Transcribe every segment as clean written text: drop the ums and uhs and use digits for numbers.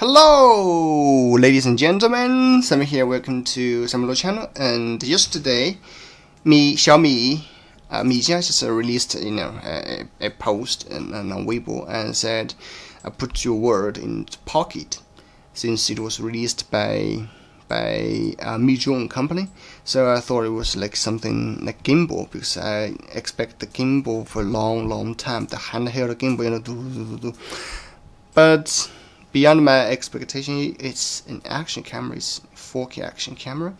Hello, ladies and gentlemen. Sami here. Welcome to Sami channel. And yesterday, Xiaomi Mijia just released, a post on Weibo and said, "Put your word in pocket," since it was released by Mijia company. So I thought it was like something like gimbal, because I expect the gimbal for a long time, the handheld gimbal, but beyond my expectation, it's an action camera. It's 4K action camera.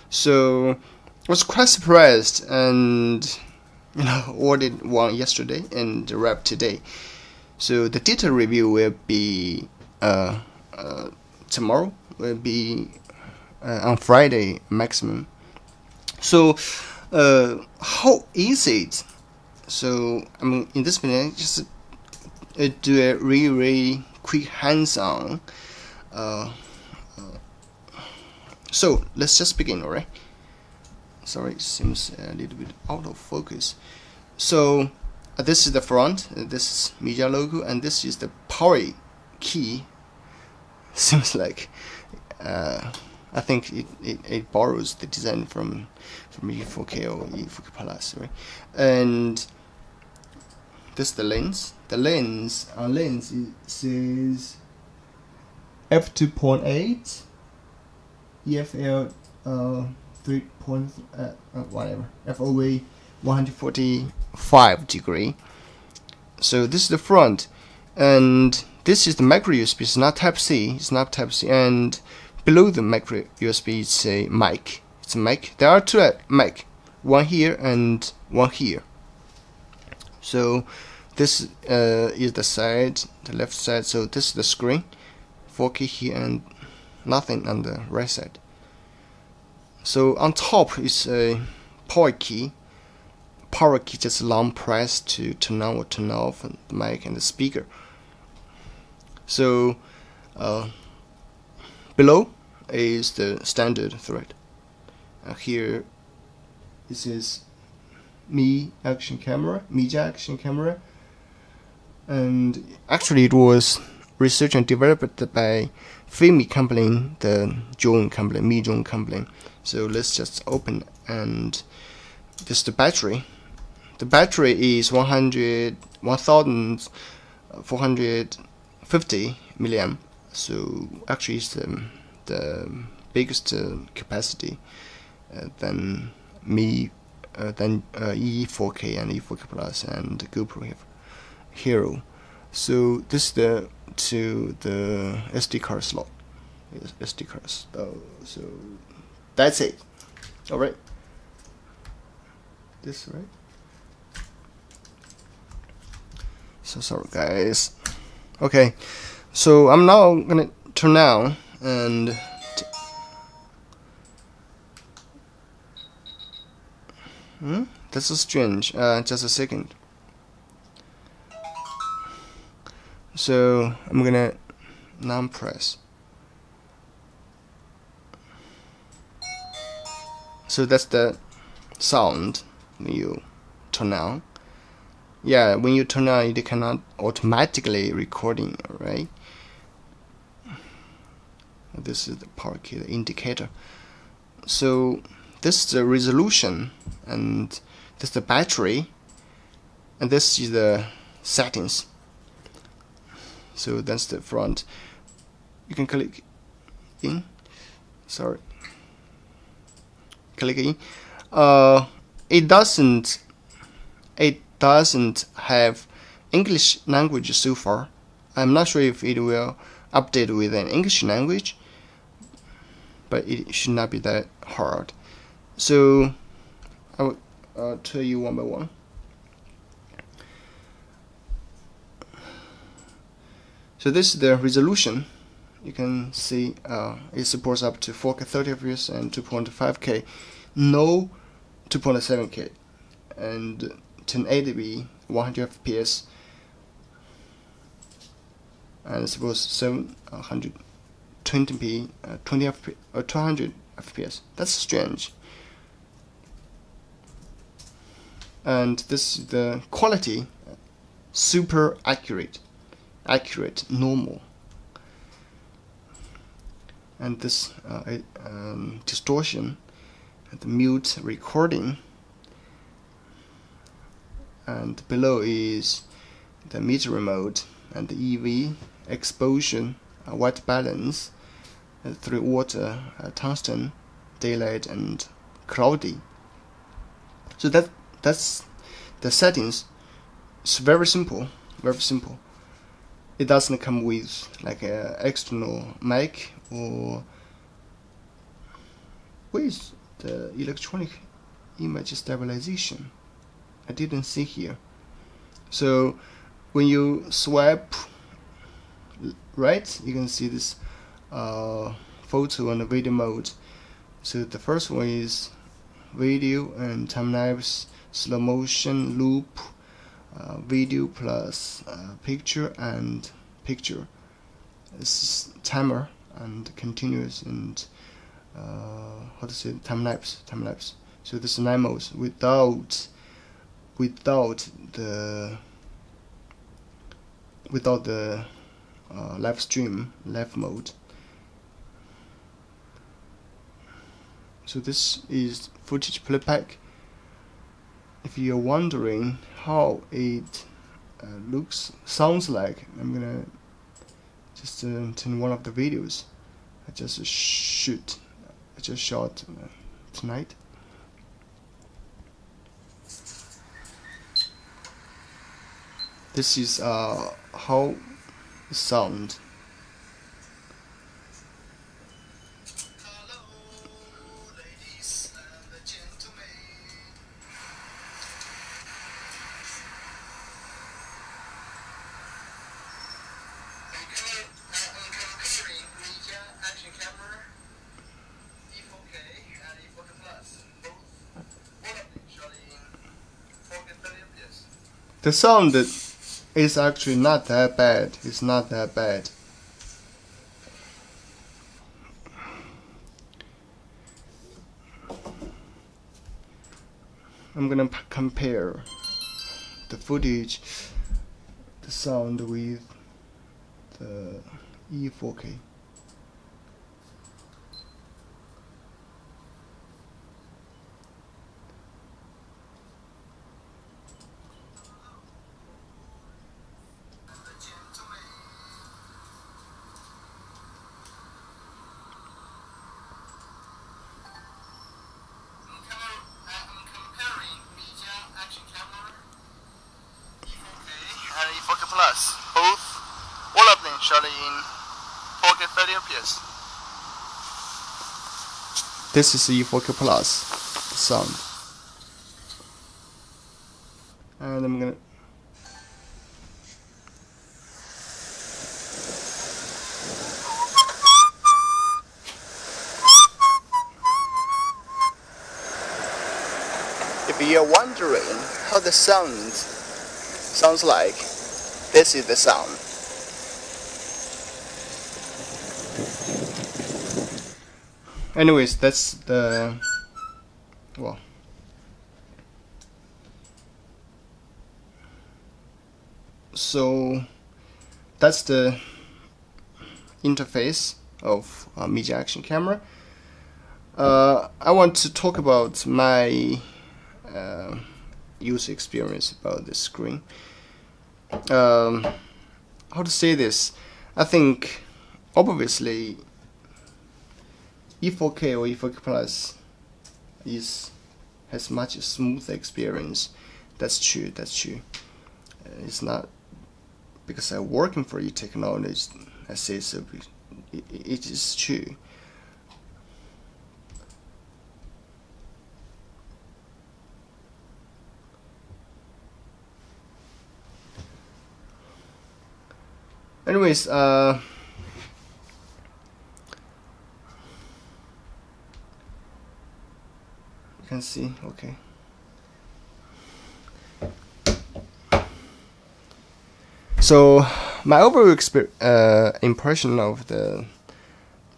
So I was quite surprised, and ordered one yesterday and wrapped today. So the detailed review will be tomorrow. Will be on Friday maximum. So how is it? So in this video, just do a really quick hands-on. So let's just begin, alright? Sorry, it seems a little bit out of focus. So this is the front, this is Mijia logo, and this is the power key. Seems like I think it borrows the design from E4K or E4K Plus, right? And this is the lens. The lens, our lens, it says f2.8, EFL 3. Whatever, FOV 145 degree. So this is the front, and this is the micro USB. It's not Type C. It's not Type C. And below the micro USB, it's a mic. It's a mic. There are two mic, one here and one here. So this is the side, the left side. So this is the screen, 4K here, and nothing on the right side. So on top is a power key. Power key, just long press to turn on or turn off the mic and the speaker. So below is the standard thread. Here this is Mijia action camera, and actually it was researched and developed by Xiaomi company, the Mijia company. So let's just open, and this is the battery. The battery is 1450 milliamp. So actually it's the biggest capacity than E4K and E4K Plus and GoPro Hero. So this is the SD card slot. SD cards. So that's it. All right. This right. So sorry, guys. Okay. So I'm now gonna turn on and. That's so strange. Just a second. So I'm gonna non-press. So that's the sound when you turn on. Yeah, when you turn on, it cannot automatically recording, right? This is the power key, the indicator. So this is the resolution, and this is the battery, and this is the settings. So that's the front. You can click in. Sorry. Click in. It doesn't have English language so far. I'm not sure if it will update with an English language, but it should not be that hard. So I will tell you one by one. So this is the resolution. You can see it supports up to 4K 30 FPS and 2.5K, no 2.7K, and 1080p 100 FPS, and suppose 720p 20 FPS or 200 FPS. That's strange. And this is the quality, super accurate, normal. and this distortion, the mute recording, and below is the metering mode and the EV exposure, white balance, 3 water, tungsten, daylight, and cloudy. So that's the settings. It's very simple, very simple. It doesn't come with like an external mic or with the electronic image stabilization. I didn't see here. So when you swipe right, you can see this photo and video mode. So the first one is video and time lapse, slow motion, loop, video plus picture and picture. This is timer and continuous and how to say time lapse. So this is 9 modes without the live stream live mode. So this is footage playback. If you're wondering how it sounds like, I'm gonna just turn one of the videos I just shot tonight. This is how it sounds. The sound is actually not that bad. It's not that bad. I'm gonna compare the footage, the sound with the E4K. Plus, all of them shot in 4K 30 FPS. This is E4K Plus sound, and I'm gonna if you're wondering how the sounds like, this is the sound. Anyways, that's the so that's the interface of Mijia action camera. I want to talk about my user experience about the screen. How to say this? I think obviously E4K or E4K Plus has much smooth experience. That's true. It's not because I'm working for e-technology I say so. It is true. Anyways, you can see, okay. So my overall impression of the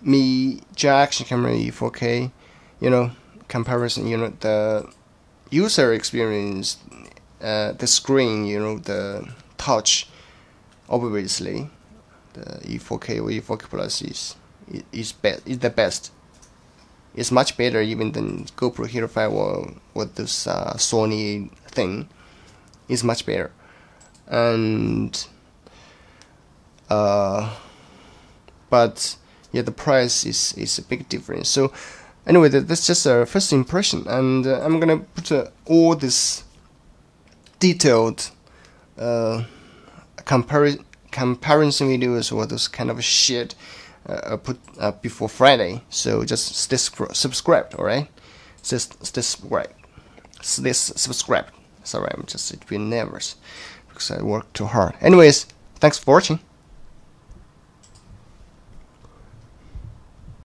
Mijia action camera E4K, comparison, the user experience, the screen, the touch, obviously the E4K or E4K Plus is is the best. It's much better even than GoPro Hero 5 or this Sony thing. It's much better. And but yeah, the price is a big difference. So anyway, that's just a first impression, and I'm gonna put all this detailed comparison videos or those kind of shit put before Friday. So just stay subscribed, alright? Stay subscribed. Sorry, I'm just a bit nervous because I work too hard. Anyways, thanks for watching.